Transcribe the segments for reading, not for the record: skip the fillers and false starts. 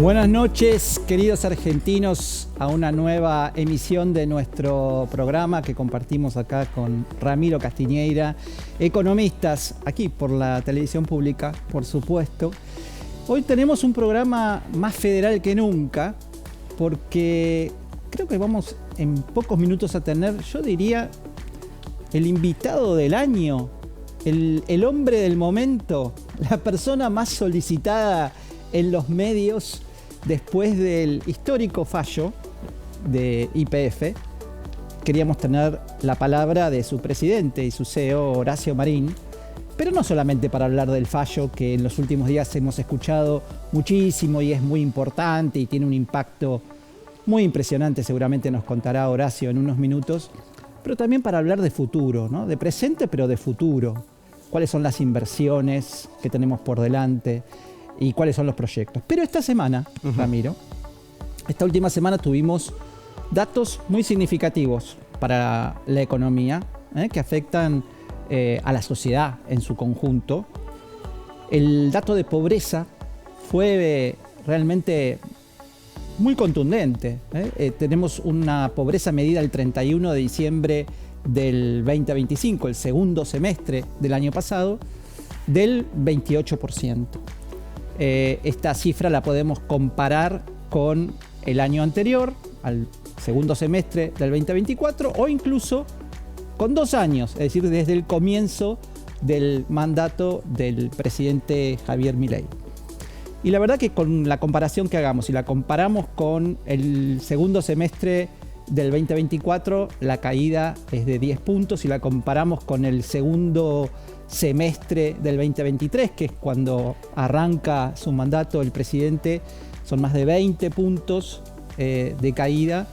Buenas noches, queridos argentinos, a una nueva emisión de nuestro programa que compartimos acá con Ramiro Castiñeira, economistas, aquí por la televisión pública, por supuesto. Hoy tenemos un programa más federal que nunca, porque creo que vamos en pocos minutos a tener, yo diría, el invitado del año, el hombre del momento, la persona más solicitada en los medios después del histórico fallo de YPF. Queríamos tener la palabra de su presidente y su CEO, Horacio Marín, pero no solamente para hablar del fallo, que en los últimos días hemos escuchado muchísimo y es muy importante y tiene un impacto muy impresionante, seguramente nos contará Horacio en unos minutos, pero también para hablar de futuro, ¿no? De presente, pero de futuro. ¿Cuáles son las inversiones que tenemos por delante? Y cuáles son los proyectos. Pero esta semana, Ramiro, esta última semana tuvimos datos muy significativos para la economía, que afectan a la sociedad en su conjunto. El dato de pobreza fue realmente muy contundente. Tenemos una pobreza medida el 31 de diciembre del 2025, el segundo semestre del año pasado, del 28%. Esta cifra la podemos comparar con el año anterior, al segundo semestre del 2024, o incluso con 2 años, es decir, desde el comienzo del mandato del presidente Javier Milei. Y la verdad que con la comparación que hagamos, si la comparamos con el segundo semestre del 2024, la caída es de 10 puntos. Si la comparamos con el segundo semestre del 2023, que es cuando arranca su mandato el presidente, son más de 20 puntos de caída.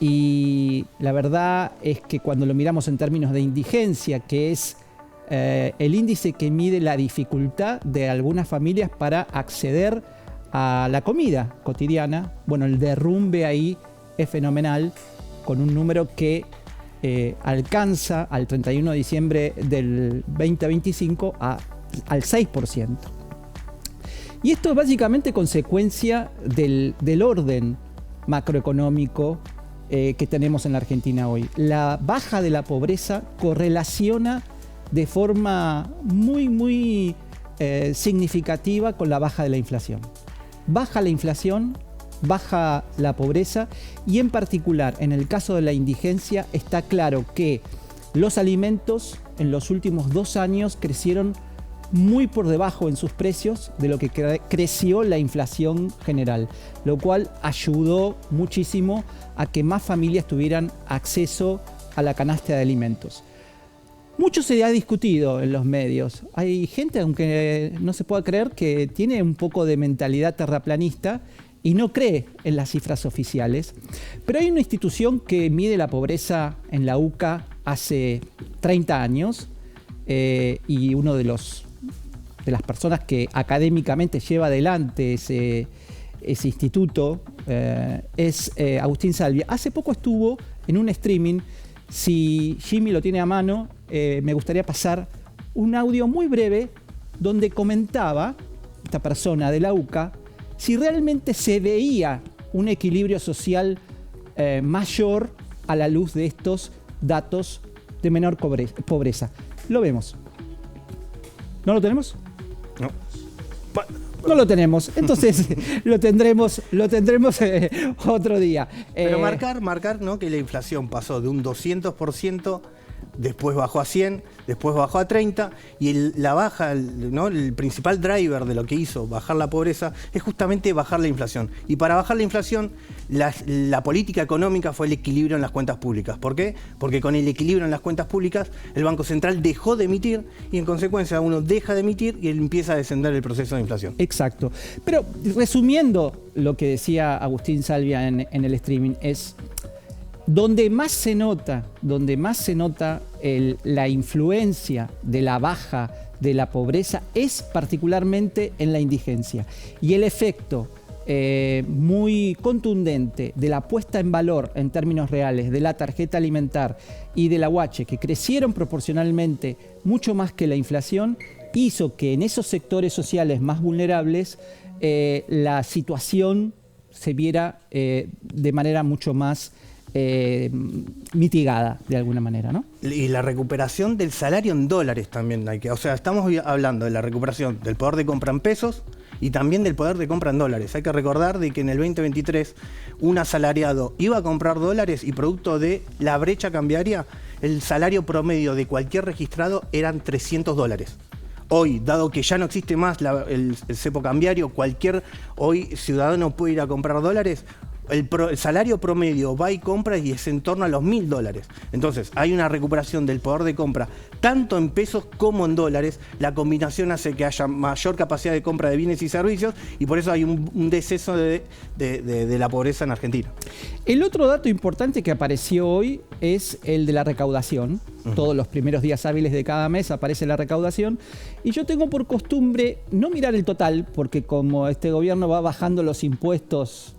Y la verdad es que cuando lo miramos en términos de indigencia, que es el índice que mide la dificultad de algunas familias para acceder a la comida cotidiana, bueno, el derrumbe ahí es fenomenal, con un número que alcanza al 31 de diciembre del 2025 al 6%. Y esto es básicamente consecuencia del orden macroeconómico que tenemos en la Argentina hoy. La baja de la pobreza correlaciona de forma muy significativa con la baja de la inflación. Baja la inflación, baja la pobreza, y en particular en el caso de la indigencia está claro que los alimentos en los últimos 2 años crecieron muy por debajo en sus precios de lo que creció la inflación general, lo cual ayudó muchísimo a que más familias tuvieran acceso a la canasta de alimentos. Mucho se ha discutido en los medios. Hay gente, aunque no se pueda creer, que tiene un poco de mentalidad terraplanista y no cree en las cifras oficiales. Pero hay una institución que mide la pobreza en la UCA hace 30 años y uno de las personas que académicamente lleva adelante ese instituto es Agustín Salvia. Hace poco estuvo en un streaming. Si Jimmy lo tiene a mano, me gustaría pasar un audio muy breve donde comentaba esta persona de la UCA si realmente se veía un equilibrio social mayor a la luz de estos datos de menor pobreza. Lo vemos. ¿No lo tenemos? No. No lo tenemos, entonces lo tendremos otro día. Pero marcar, ¿no? Que la inflación pasó de un 200%, después bajó a 100, después bajó a 30, y la baja, ¿no? El principal driver de lo que hizo bajar la pobreza es justamente bajar la inflación. Y para bajar la inflación, la política económica fue el equilibrio en las cuentas públicas. ¿Por qué? Porque con el equilibrio en las cuentas públicas, el Banco Central dejó de emitir, y en consecuencia uno deja de emitir y empieza a descender el proceso de inflación. Exacto. Pero resumiendo lo que decía Agustín Salvia en el streaming, es donde más se nota la influencia de la baja de la pobreza es particularmente en la indigencia. Y el efecto muy contundente de la puesta en valor en términos reales de la tarjeta alimentar y de la UH, que crecieron proporcionalmente mucho más que la inflación, hizo que en esos sectores sociales más vulnerables la situación se viera de manera mucho más mitigada de alguna manera, ¿no? Y la recuperación del salario en dólares también hay que, o sea, estamos hablando de la recuperación del poder de compra en pesos y también del poder de compra en dólares. Hay que recordar de que en el 2023 un asalariado iba a comprar dólares y producto de la brecha cambiaria, el salario promedio de cualquier registrado eran $300. Hoy, dado que ya no existe más el cepo cambiario, cualquier hoy ciudadano puede ir a comprar dólares. El salario promedio va y compra y es en torno a los $1.000. Entonces, hay una recuperación del poder de compra, tanto en pesos como en dólares. La combinación hace que haya mayor capacidad de compra de bienes y servicios y por eso hay un deceso de la pobreza en Argentina. El otro dato importante que apareció hoy es el de la recaudación. Todos los primeros días hábiles de cada mes aparece la recaudación. Y yo tengo por costumbre no mirar el total, porque como este gobierno va bajando los impuestos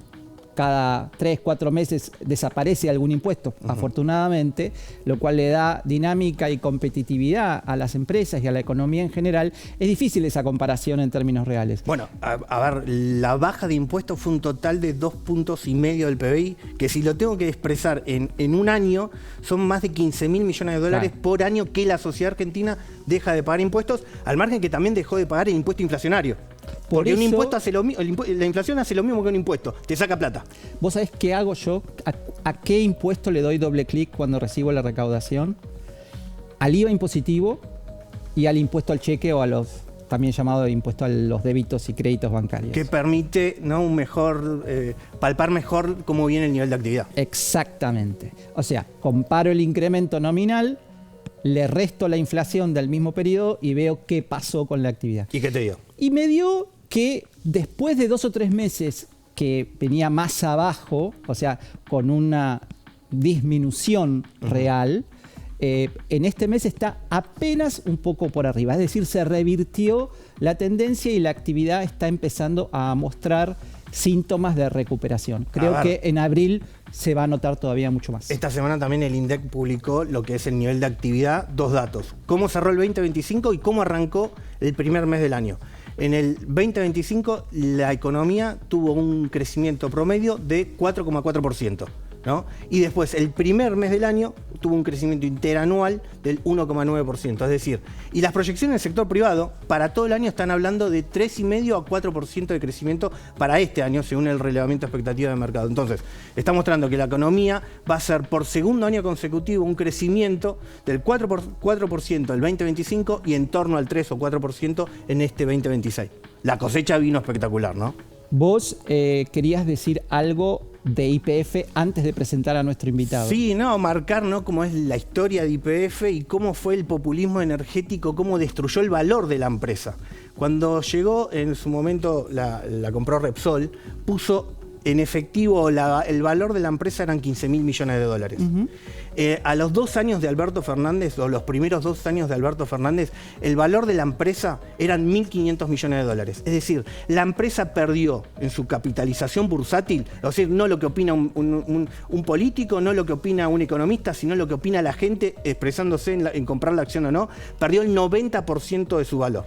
cada 3, 4 meses desaparece algún impuesto, afortunadamente, lo cual le da dinámica y competitividad a las empresas y a la economía en general. Es difícil esa comparación en términos reales. Bueno, a ver, la baja de impuestos fue un total de 2,5 puntos del PBI, que si lo tengo que expresar en un año, son más de 15.000 millones de dólares por año que la sociedad argentina deja de pagar impuestos, al margen que también dejó de pagar el impuesto inflacionario. Porque un impuesto hace la inflación hace lo mismo que un impuesto, te saca plata. ¿Vos sabés qué hago yo? ¿A qué impuesto le doy doble clic cuando recibo la recaudación? Al IVA impositivo y al impuesto al cheque o a los también llamado impuesto a los débitos y créditos bancarios. Que permite, ¿no?, un mejor, palpar mejor cómo viene el nivel de actividad. Exactamente. O sea, comparo el incremento nominal, le resto la inflación del mismo periodo y veo qué pasó con la actividad. ¿Y qué te dio? Y me dio que después de 2 o 3 meses que venía más abajo, o sea, con una disminución real, en este mes está apenas un poco por arriba. Es decir, se revirtió la tendencia y la actividad está empezando a mostrar síntomas de recuperación. Creo que en abril se va a notar todavía mucho más. Esta semana también el INDEC publicó lo que es el nivel de actividad, 2 datos. Cómo cerró el 2025 y cómo arrancó el primer mes del año. En el 2025 la economía tuvo un crecimiento promedio de 4,4%. ¿No? Y después, el primer mes del año tuvo un crecimiento interanual del 1,9%. Es decir, y las proyecciones del sector privado para todo el año están hablando de 3,5 a 4% de crecimiento para este año, según el relevamiento expectativa de mercado. Entonces, está mostrando que la economía va a ser por segundo año consecutivo un crecimiento del 4% el 2025 y en torno al 3 o 4% en este 2026. La cosecha vino espectacular, ¿no? Vos querías decir algo de YPF antes de presentar a nuestro invitado. Sí, no, marcar, ¿no?, cómo es la historia de YPF y cómo fue el populismo energético, cómo destruyó el valor de la empresa. Cuando llegó, en su momento la compró Repsol, puso en efectivo el valor de la empresa eran 15.000 millones de dólares. A los 2 años de Alberto Fernández, o los primeros 2 años de Alberto Fernández, el valor de la empresa eran 1.500 millones de dólares. Es decir, la empresa perdió en su capitalización bursátil, es decir, no lo que opina un político, no lo que opina un economista, sino lo que opina la gente expresándose en comprar la acción o no, perdió el 90% de su valor,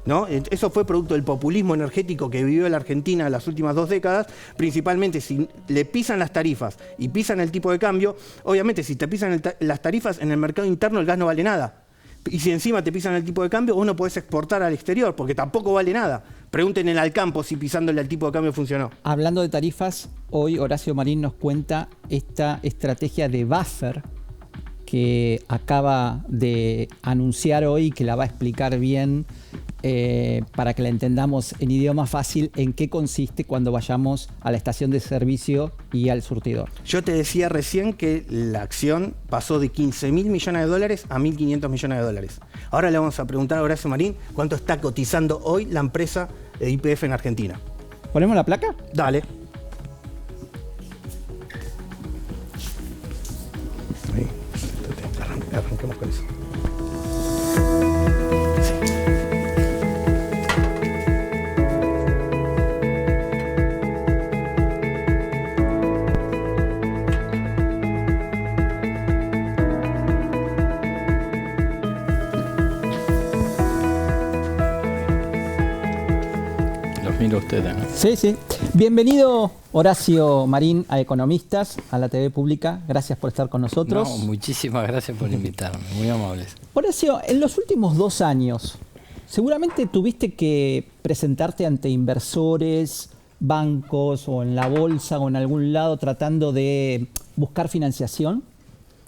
¿no? Eso fue producto del populismo energético que vivió la Argentina en las últimas 2 décadas, principalmente si le pisan las tarifas y pisan el tipo de cambio. Obviamente, si te pisan las tarifas en el mercado interno, el gas no vale nada. Y si encima te pisan el tipo de cambio, vos no podés exportar al exterior, porque tampoco vale nada. Pregunten en Alcampo si pisándole al tipo de cambio funcionó. Hablando de tarifas, hoy Horacio Marín nos cuenta esta estrategia de buffer que acaba de anunciar hoy, que la va a explicar bien para que la entendamos en idioma fácil, en qué consiste cuando vayamos a la estación de servicio y al surtidor. Yo te decía recién que la acción pasó de 15.000 millones de dólares a 1.500 millones de dólares. Ahora le vamos a preguntar a Horacio Marín cuánto está cotizando hoy la empresa de YPF en Argentina. ¿Ponemos la placa? Dale. Ahí. Arranquemos con eso. los miro a ustedes, ¿no? Sí, sí. Bienvenido, Horacio Marín, a Economistas, a la TV Pública. Gracias por estar con nosotros. No, muchísimas gracias por invitarme, muy amables. Horacio, en los últimos 2 años, seguramente tuviste que presentarte ante inversores, bancos o en la bolsa o en algún lado tratando de buscar financiación.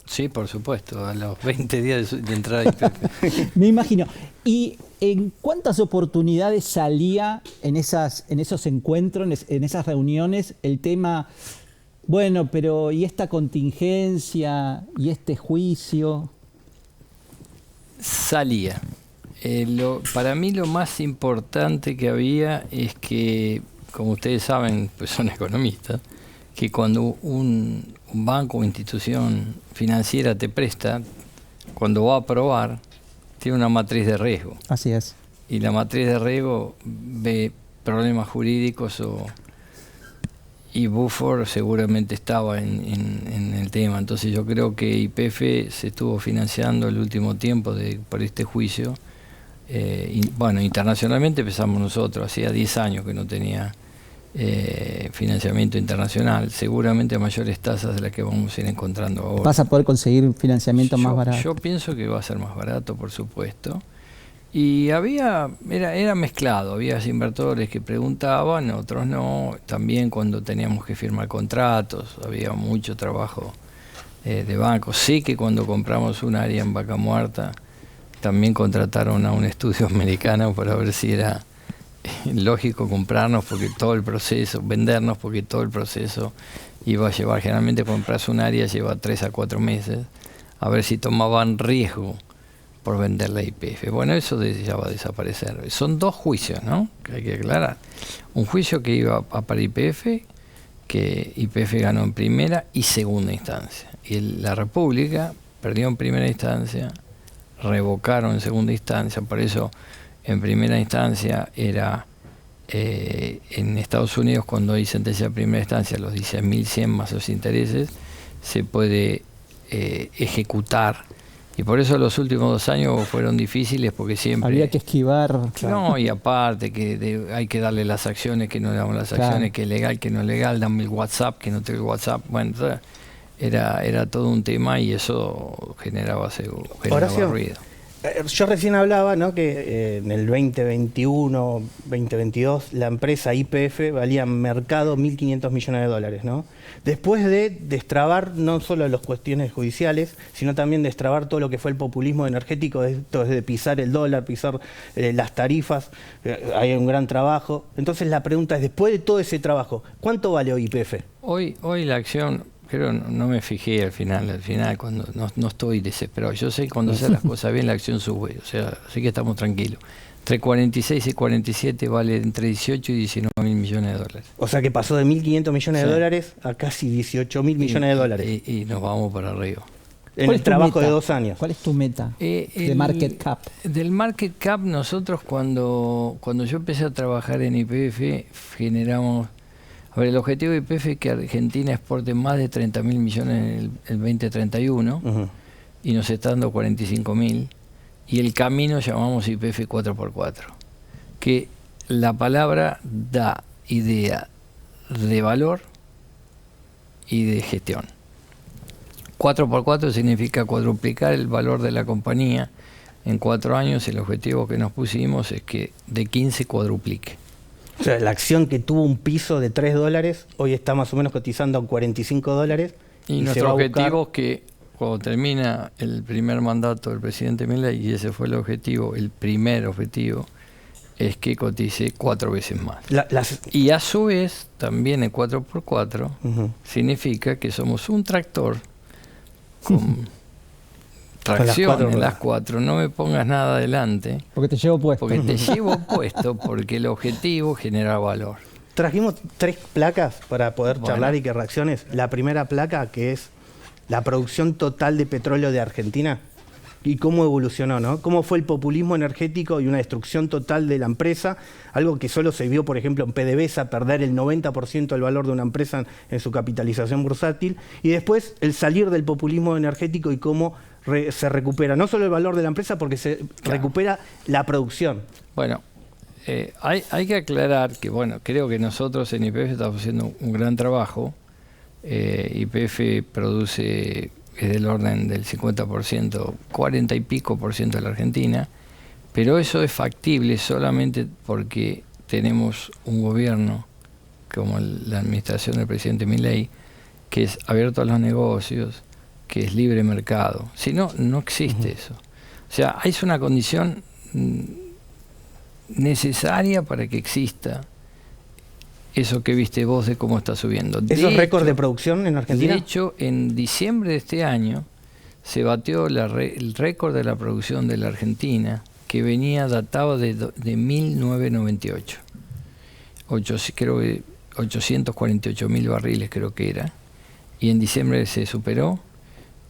Sí, por supuesto, a los 20 días de entrada a IPF. Me imagino. ¿Y en cuántas oportunidades salía en esos encuentros, en esas reuniones, el tema, bueno, pero ¿y esta contingencia y este juicio? Salía. Para mí lo más importante que había es que, como ustedes saben, pues son economistas, que cuando un banco o institución financiera te presta, cuando va a aprobar, tiene una matriz de riesgo. Así es. Y la matriz de riesgo ve problemas jurídicos y Buford seguramente estaba en el tema. Entonces yo creo que YPF se estuvo financiando el último tiempo por este juicio. Bueno, internacionalmente empezamos nosotros, hacía 10 años que no tenía financiamiento internacional, seguramente a mayores tasas de las que vamos a ir encontrando ahora. ¿Vas a poder conseguir financiamiento más barato? Yo pienso que va a ser más barato, por supuesto. Y era mezclado, había inversores que preguntaban, otros no. También cuando teníamos que firmar contratos, había mucho trabajo de bancos. Sí que cuando compramos un área en Vaca Muerta, también contrataron a un estudio americano para ver si era lógico comprarnos, porque todo el proceso, vendernos, porque todo el proceso iba a llevar, generalmente compras un área lleva 3 a 4 meses, a ver si tomaban riesgo por vender la YPF. Bueno, eso ya va a desaparecer. Son 2 juicios, ¿no?, que hay que aclarar. Un juicio que iba para YPF, que YPF ganó en primera y segunda instancia. Y la República perdió en primera instancia, revocaron en segunda instancia, por eso en primera instancia era en Estados Unidos, cuando hay sentencia de primera instancia, los 10.100 más los intereses, se puede ejecutar. Y por eso los últimos 2 años fueron difíciles, porque siempre... Había que esquivar. No, y aparte que hay que darle las acciones, que no le damos las acciones, que es legal, que no es legal, dame el WhatsApp, que no tengo el WhatsApp. Bueno, era todo un tema y eso generaba ruido. Yo recién hablaba, ¿no?, que en el 2021, 2022, la empresa YPF valía en mercado 1.500 millones de dólares, ¿no? Después de destrabar no solo las cuestiones judiciales, sino también destrabar todo lo que fue el populismo energético, desde pisar el dólar, pisar las tarifas, hay un gran trabajo. Entonces la pregunta es, después de todo ese trabajo, ¿cuánto vale hoy YPF? Hoy la acción... Creo no me fijé al final cuando no estoy desesperado. Yo sé que cuando hace las cosas bien la acción sube, o sea, así que estamos tranquilos. Entre 46 y 47 vale entre 18 y 19.000 millones de dólares. O sea que pasó de 1.500 millones de dólares a casi 18.000 millones de dólares. Y nos vamos para arriba. En el trabajo de 2 años. ¿Cuál es tu meta de market cap? Del market cap, nosotros cuando yo empecé a trabajar en YPF generamos... A ver, el objetivo de YPF es que Argentina exporte más de 30.000 millones en el 2031 y nos está dando 45.000. Y el camino llamamos YPF 4x4, que la palabra da idea de valor y de gestión. 4x4 significa cuadruplicar el valor de la compañía en 4 años. El objetivo que nos pusimos es que de 15 cuadruplique. O sea, la acción que tuvo un piso de $3, hoy está más o menos cotizando a $45. Y nuestro objetivo es que cuando termina el primer mandato del presidente Milei, y ese fue el objetivo, el primer objetivo, es que cotice 4 veces más. Y a su vez, también el 4x4 significa que somos un tractor con tracción en las 4, no me pongas nada adelante. Porque te llevo puesto. Porque te llevo puesto, porque el objetivo genera valor. Trajimos 3 placas para poder charlar y que reacciones. La primera placa, que es la producción total de petróleo de Argentina y cómo evolucionó, ¿no? Cómo fue el populismo energético y una destrucción total de la empresa, algo que solo se vio, por ejemplo, en PDVSA, perder el 90% del valor de una empresa en su capitalización bursátil, y después el salir del populismo energético y cómo se recupera no solo el valor de la empresa, porque se recupera la producción. Bueno, hay que aclarar que, bueno, creo que nosotros en YPF estamos haciendo un gran trabajo. YPF produce, es del orden del 50%, 40 y pico por ciento de la Argentina, pero eso es factible solamente porque tenemos un gobierno como la administración del presidente Milei, que es abierto a los negocios, que es libre mercado. Si no, no existe eso. O sea, es una condición necesaria para que exista eso que viste vos de cómo está subiendo. ¿Esos récords de producción en Argentina? De hecho, en diciembre de este año se batió el récord de la producción de la Argentina, que venía datado de 1998. Creo que 848.000 barriles creo que era. Y en diciembre se superó.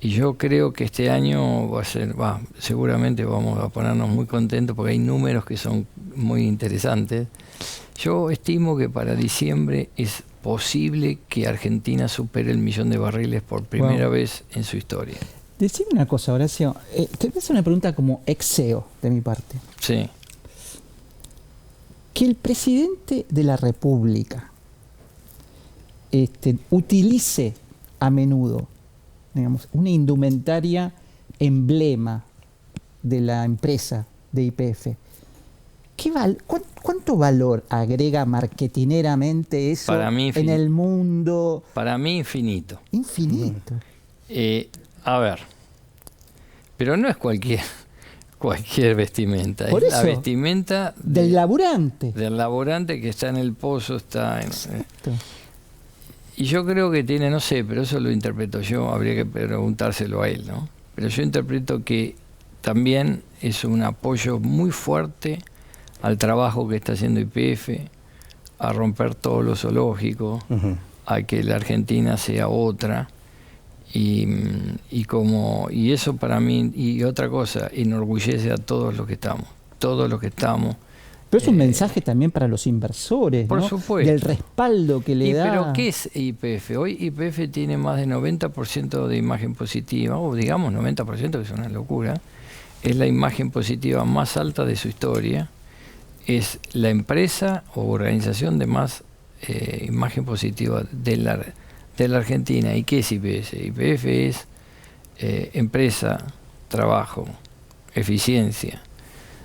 Y yo creo que este año va a ser, seguramente vamos a ponernos muy contentos porque hay números que son muy interesantes. Yo estimo que para diciembre es posible que Argentina supere el 1.000.000 de barriles por primera vez en su historia. Decime una cosa, Horacio. Te voy a hacer una pregunta como ex-CEO de mi parte. Sí. Que el presidente de la República utilice a menudo, digamos, una indumentaria emblema de la empresa de YPF. ¿Cuánto valor agrega marketineramente eso para mí, en el mundo? Para mí infinito. Infinito. A ver, pero no es cualquier vestimenta. Por es eso, la vestimenta del laburante. Del laburante que está en el pozo, está en... Exacto. Y yo creo que tiene, no sé, pero eso lo interpreto yo, habría que preguntárselo a él, ¿no? Pero yo interpreto que también es un apoyo muy fuerte al trabajo que está haciendo YPF, a romper todos los zoológicos, a que la Argentina sea otra, y eso para mí, y otra cosa, enorgullece a todos los que estamos. Pero es un mensaje también para los inversores, por ¿no? supuesto. Del respaldo que le da. ¿Pero qué es YPF? Hoy YPF tiene más de 90% de imagen positiva, o digamos 90%, que es una locura. Es la imagen positiva más alta de su historia. Es la empresa o organización de más imagen positiva de la Argentina. ¿Y qué es YPF? YPF es empresa, trabajo, eficiencia.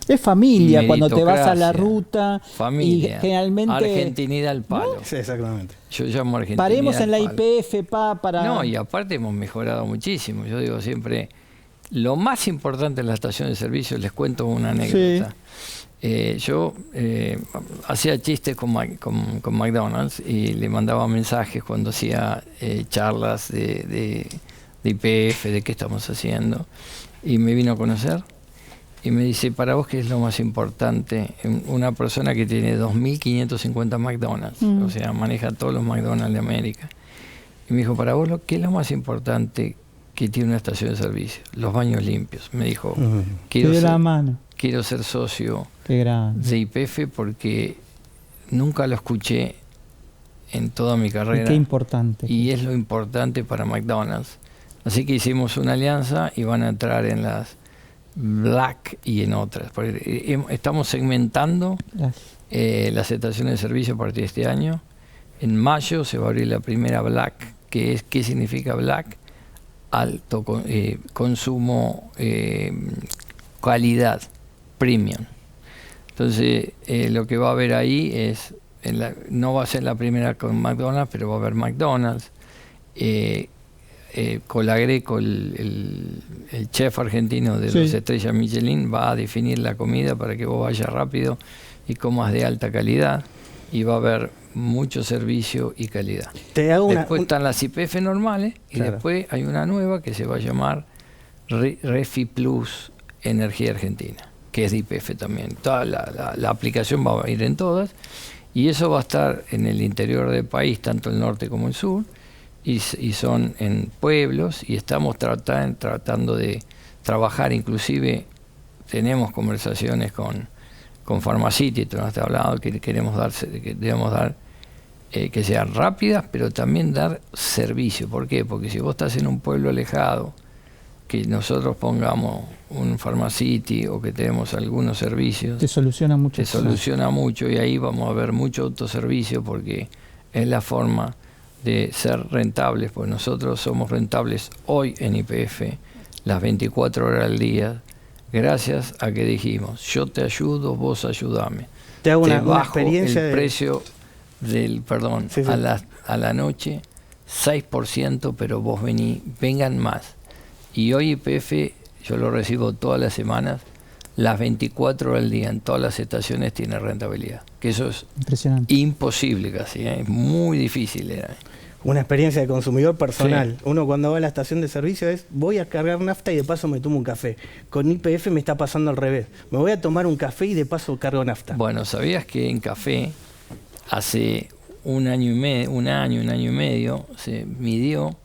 Es familia, cuando te vas a la ruta. Familia. Y generalmente. Argentinidad al palo. ¿No? Sí, exactamente. Yo llamo Argentinidad. Paremos en la al palo. YPF, para. No, y aparte hemos mejorado muchísimo. Yo digo siempre, lo más importante en la estación de servicio, les cuento una anécdota. Sí. Yo hacía chistes con McDonald's y le mandaba mensajes cuando hacía charlas de YPF, de qué estamos haciendo. Y me vino a conocer. Y me dice, para vos, ¿qué es lo más importante? Una persona que tiene 2.550 McDonald's, o sea, maneja todos los McDonald's de América. Y me dijo, para vos, ¿qué es lo más importante que tiene una estación de servicio? Los baños limpios. Me dijo, quiero ser socio de YPF porque nunca lo escuché en toda mi carrera. Y qué importante. Y es lo importante para McDonald's. Así que hicimos una alianza y van a entrar en las Black y en otras. Estamos segmentando las estaciones de servicio a partir de este año. En mayo se va a abrir la primera Black, que es, ¿qué significa Black? Alto consumo, calidad, premium. Entonces lo que va a haber ahí es, no va a ser la primera con McDonald's, pero va a haber McDonald's. Colagreco, el chef argentino de las estrellas Michelin, va a definir la comida para que vos vayas rápido y comas de alta calidad, y va a haber mucho servicio y calidad. Después están las YPF normales y después hay una nueva que se va a llamar Refi Plus Energía Argentina, que es de YPF también. Toda la aplicación va a ir en todas, y eso va a estar en el interior del país, tanto el norte como el sur. Y son en pueblos, y estamos tratando de trabajar, inclusive tenemos conversaciones con Pharmacity, tú nos has hablado que debemos dar que sean rápidas, pero también dar servicio. ¿Por qué? Porque si vos estás en un pueblo alejado, que nosotros pongamos un Pharmacity o que tenemos algunos servicios, te soluciona mucho. te soluciona mucho, y ahí vamos a ver mucho autoservicio, porque es la forma de ser rentables, pues nosotros somos rentables hoy en YPF las 24 horas al día, gracias a que dijimos, yo te ayudo, vos ayudame. Te hago una bajo experiencia el precio del, perdón, Sí, sí. a la noche 6%, pero vos vengan más. Y hoy YPF, yo lo recibo todas las semanas, las 24 horas al día, en todas las estaciones tiene rentabilidad. Que eso es Impresionante. imposible casi, es muy difícil. Una experiencia de consumidor personal. Sí. Uno cuando va a la estación de servicio es, voy a cargar nafta y de paso me tomo un café. Con YPF me está pasando al revés. Me voy a tomar un café y de paso cargo nafta. Bueno, ¿sabías que en café hace un año y medio se midió,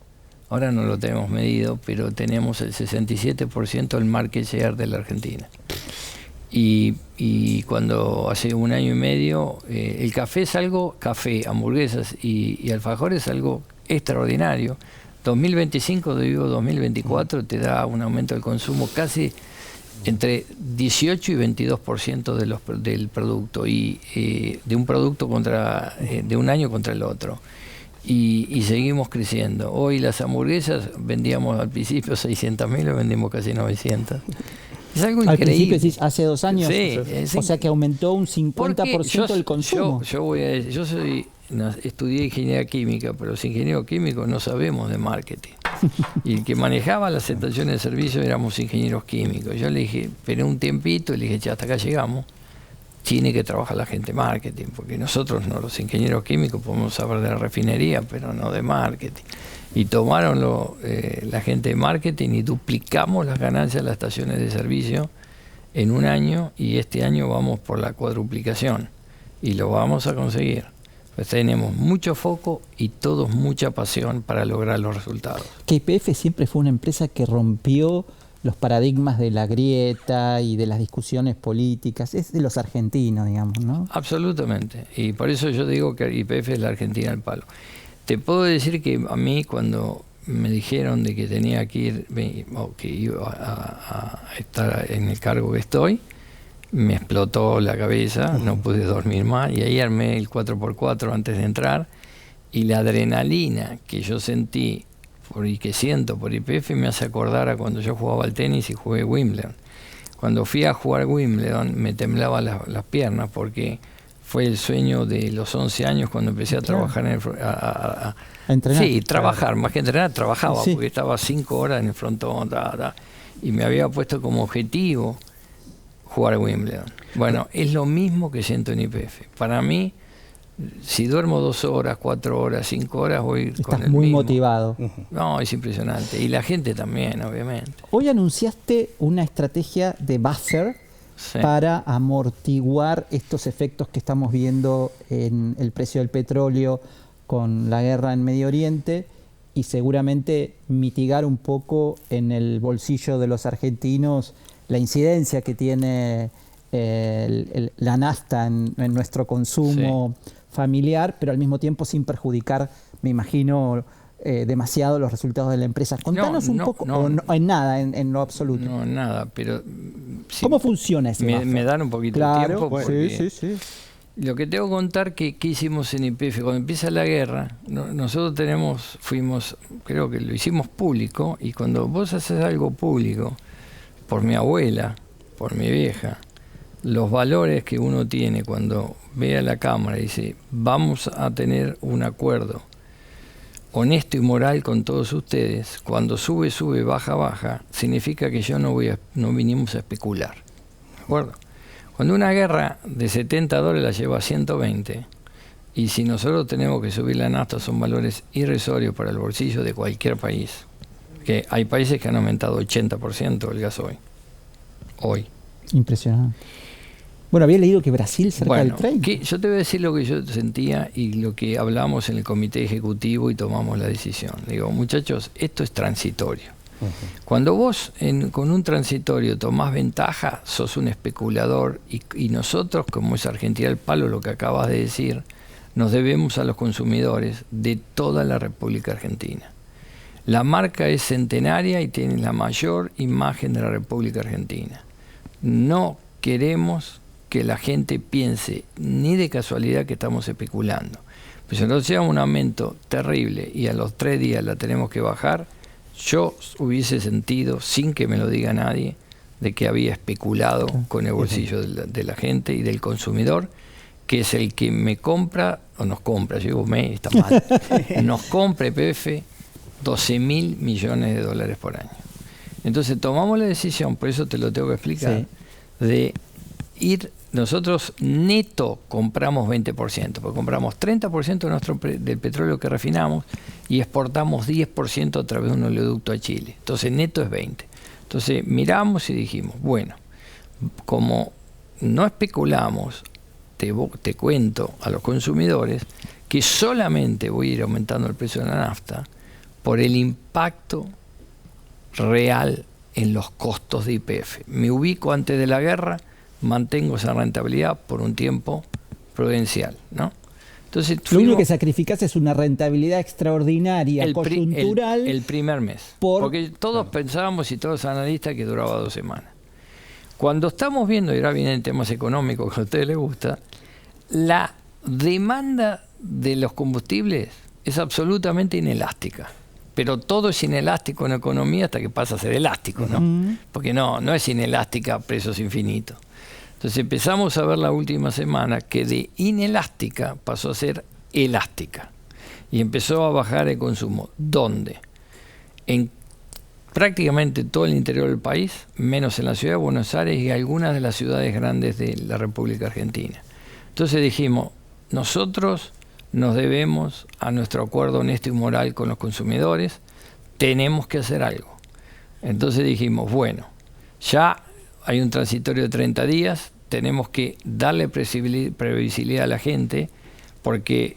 ahora no lo tenemos medido, pero tenemos el 67% del market share de la Argentina? Y cuando hace un año y medio, el café es algo, café, hamburguesas y alfajores es algo extraordinario. 2025, digo 2024, te da un aumento del consumo casi entre 18 y 22% del producto, y de un producto de un año contra el otro. Y seguimos creciendo. Hoy las hamburguesas vendíamos al principio 600.000, lo vendimos casi 900. Es algo Al increíble. principio decís, hace 2 años, Sí, o sea que aumentó un porque 50% el consumo. Estudié ingeniería química, pero los ingenieros químicos no sabemos de marketing. Y el que manejaba las estaciones de servicio éramos ingenieros químicos. Yo le dije, esperé un tiempito y le dije, ya hasta acá llegamos. Tiene que trabajar la gente de marketing, porque nosotros, no, los ingenieros químicos, podemos saber de la refinería, pero no de marketing. Y tomaron la gente de marketing y duplicamos las ganancias de las estaciones de servicio en un año, y este año vamos por la cuadruplicación y lo vamos a conseguir. Pues tenemos mucho foco y todos mucha pasión para lograr los resultados. Que YPF siempre fue una empresa que rompió los paradigmas de la grieta y de las discusiones políticas. Es de los argentinos, digamos, ¿no? Absolutamente. Y por eso yo digo que YPF es la Argentina al palo. Te puedo decir que a mí, cuando me dijeron de que tenía que ir, o que iba a estar en el cargo que estoy, me explotó la cabeza, no pude dormir más, y ahí armé el 4x4 antes de entrar, y la adrenalina que yo sentí y que siento por YPF me hace acordar a cuando yo jugaba al tenis y jugué Wimbledon. Cuando fui a jugar Wimbledon me temblaban las piernas, porque fue el sueño de los 11 años cuando empecé a trabajar a entrenar. Sí, trabajar, más que entrenar, trabajaba, Sí. porque estaba 5 horas en el frontón, y me había puesto como objetivo jugar Wimbledon. Bueno, es lo mismo que siento en YPF. Para mí, si duermo 2 horas, 4 horas, 5 horas, voy con Estás el muy mismo. motivado. No, es impresionante. Y la gente también, obviamente. Hoy anunciaste una estrategia de buffer Sí. para amortiguar estos efectos que estamos viendo en el precio del petróleo con la guerra en Medio Oriente, y seguramente mitigar un poco en el bolsillo de los argentinos la incidencia que tiene la nafta en nuestro consumo familiar, pero al mismo tiempo sin perjudicar, me imagino, demasiado los resultados de la empresa. Contanos un poco, o no, en nada, en lo absoluto. No, nada, pero... sí, ¿Cómo funciona ese buffer? me dan un poquito Claro, de tiempo, porque sí. lo que tengo que contar que hicimos en YPF cuando empieza la guerra. Nosotros fuimos, creo que lo hicimos público, y cuando vos haces algo público, por mi abuela, por mi vieja, los valores que uno tiene cuando ve a la cámara y dice, vamos a tener un acuerdo honesto y moral con todos ustedes, cuando sube, baja, baja, significa que yo no vinimos a especular. ¿De acuerdo? Cuando una guerra de $70 la lleva a 120, y si nosotros tenemos que subir la nafta, son valores irrisorios para el bolsillo de cualquier país. Que hay países que han aumentado 80% el gasoil. Hoy. Impresionante. Bueno, había leído que Brasil cerca del 30. Yo te voy a decir lo que yo sentía y lo que hablamos en el comité ejecutivo y tomamos la decisión. Digo, muchachos, esto es transitorio. Cuando vos con un transitorio tomás ventaja, sos un especulador, y nosotros, como es Argentina al palo, lo que acabas de decir, nos debemos a los consumidores de toda la República Argentina. La marca es centenaria y tiene la mayor imagen de la República Argentina. No queremos que la gente piense ni de casualidad que estamos especulando. Pues si nos llega un aumento terrible y a los 3 días la tenemos que bajar, yo hubiese sentido, sin que me lo diga nadie, de que había especulado con el bolsillo de la gente y del consumidor, que es el que me compra, o nos compra, yo digo está mal, nos compra YPF 12.000 millones de dólares por año. Entonces tomamos la decisión, por eso te lo tengo que explicar, de ir, nosotros neto compramos 20%, porque compramos 30% del petróleo que refinamos y exportamos 10% a través de un oleoducto a Chile. Entonces neto es 20%. Entonces miramos y dijimos, bueno, como no especulamos, te cuento a los consumidores que solamente voy a ir aumentando el precio de la nafta por el impacto real en los costos de YPF. Me ubico antes de la guerra, mantengo esa rentabilidad por un tiempo prudencial, ¿no? Entonces, lo único que sacrificás es una rentabilidad extraordinaria, coyuntural. El primer mes. Porque todos pensábamos y todos los analistas que duraba 2 semanas. Cuando estamos viendo, y ahora vienen temas económicos que a ustedes les gusta, la demanda de los combustibles es absolutamente inelástica. Pero todo es inelástico en economía hasta que pasa a ser elástico, ¿no? Porque no es inelástica a precios infinitos. Entonces empezamos a ver la última semana que de inelástica pasó a ser elástica. Y empezó a bajar el consumo. ¿Dónde? En prácticamente todo el interior del país, menos en la ciudad de Buenos Aires y algunas de las ciudades grandes de la República Argentina. Entonces dijimos, nosotros nos debemos a nuestro acuerdo honesto y moral con los consumidores, tenemos que hacer algo. Entonces dijimos, bueno, ya hay un transitorio de 30 días, tenemos que darle previsibilidad a la gente, porque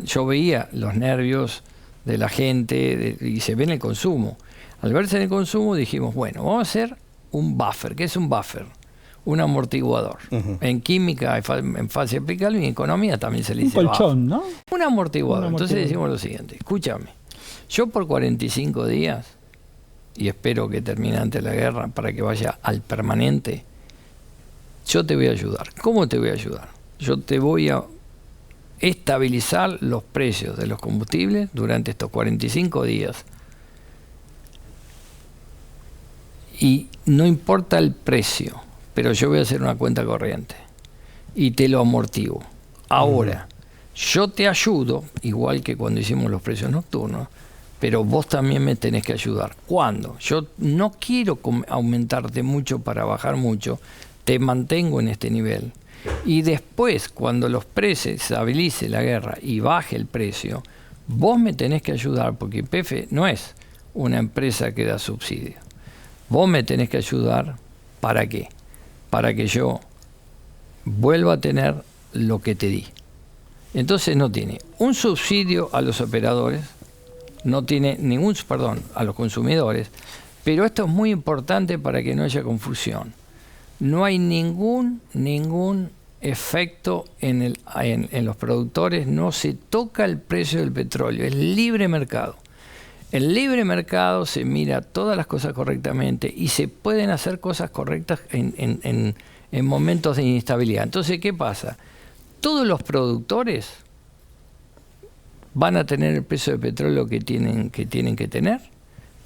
yo veía los nervios de la gente y se ve en el consumo. Al verse en el consumo dijimos, bueno, vamos a hacer un buffer. ¿Qué es un buffer? Un amortiguador. En química, en fase aplicable y en economía también se le dice un colchón, buffer, ¿no? Un amortiguador. Entonces decimos lo siguiente, escúchame, yo por 45 días, y espero que termine antes de la guerra para que vaya al permanente, yo te voy a ayudar. ¿Cómo te voy a ayudar? Yo te voy a estabilizar los precios de los combustibles durante estos 45 días. Y no importa el precio, pero yo voy a hacer una cuenta corriente y te lo amortiguo. Ahora, yo te ayudo, igual que cuando hicimos los precios nocturnos, pero vos también me tenés que ayudar. ¿Cuándo? Yo no quiero aumentarte mucho para bajar mucho, te mantengo en este nivel. Y después, cuando los precios estabilice la guerra y baje el precio, vos me tenés que ayudar, porque YPF no es una empresa que da subsidio. Vos me tenés que ayudar, ¿para qué? Para que yo vuelva a tener lo que te di. Entonces no tiene un subsidio a los operadores, no tiene ningún, a los consumidores, pero esto es muy importante para que no haya confusión. No hay ningún efecto en los productores, no se toca el precio del petróleo, es libre mercado. El libre mercado se mira todas las cosas correctamente y se pueden hacer cosas correctas en momentos de inestabilidad. Entonces, ¿qué pasa? Todos los productores van a tener el precio de petróleo que tienen que tener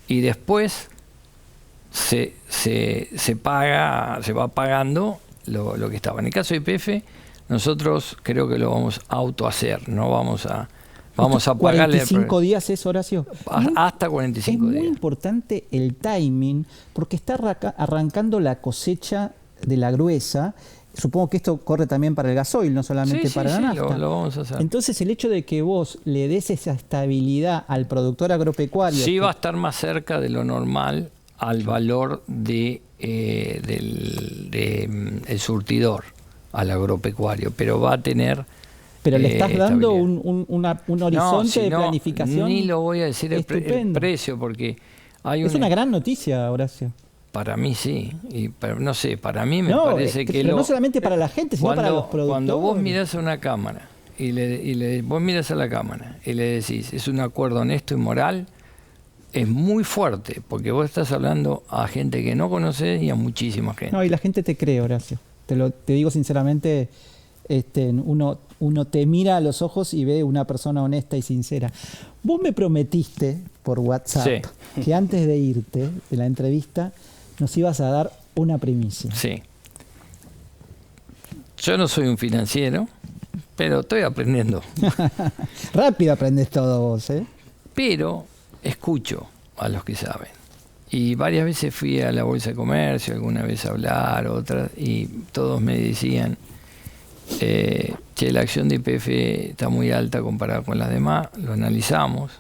y después se va pagando lo que estaba. En el caso de YPF, nosotros creo que lo vamos a autohacer, no vamos a pagarle. 45 días es, Horacio. Hasta 45 días. Es muy importante el timing, porque está arrancando la cosecha de la gruesa. Supongo que esto corre también para el gasoil, no solamente para la nafta. Lo vamos a hacer. Entonces, el hecho de que vos le des esa estabilidad al productor agropecuario. Sí, va a estar más cerca de lo normal al valor del surtidor, al agropecuario, pero va a tener. Pero le estás dando un horizonte de planificación. Ni lo voy a decir el precio, porque es una gran noticia, Horacio. Para mí sí, pero no sé, para mí me parece que no solamente para la gente, sino para los productores. Cuando vos mirás a una cámara vos mirás a la cámara y le decís, es un acuerdo honesto y moral, es muy fuerte, porque vos estás hablando a gente que no conoces y a muchísima gente. No, y la gente te cree, Horacio. Te digo sinceramente, uno te mira a los ojos y ve una persona honesta y sincera. Vos me prometiste por WhatsApp que antes de irte de la entrevista nos ibas a dar una primicia. Sí. Yo no soy un financiero, pero estoy aprendiendo. Rápido aprendes todo vos, ¿eh? Pero escucho a los que saben. Y varias veces fui a la Bolsa de Comercio, alguna vez a hablar, otras, y todos me decían, che, la acción de YPF está muy alta comparada con las demás, lo analizamos.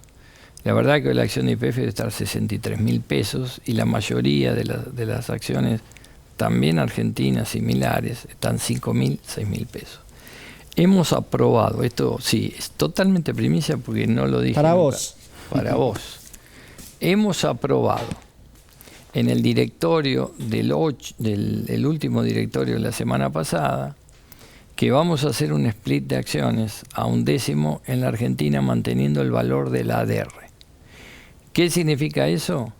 La verdad que la acción de YPF debe estar 63.000 pesos y la mayoría de las acciones, también argentinas, similares, están 5.000, 6.000 pesos. Hemos aprobado, esto sí, es totalmente primicia porque no lo dije para nunca. vos. Para vos. Hemos aprobado en el directorio del último directorio de la semana pasada que vamos a hacer un split de acciones a 1/10 en la Argentina manteniendo el valor del ADR. ¿Qué significa eso?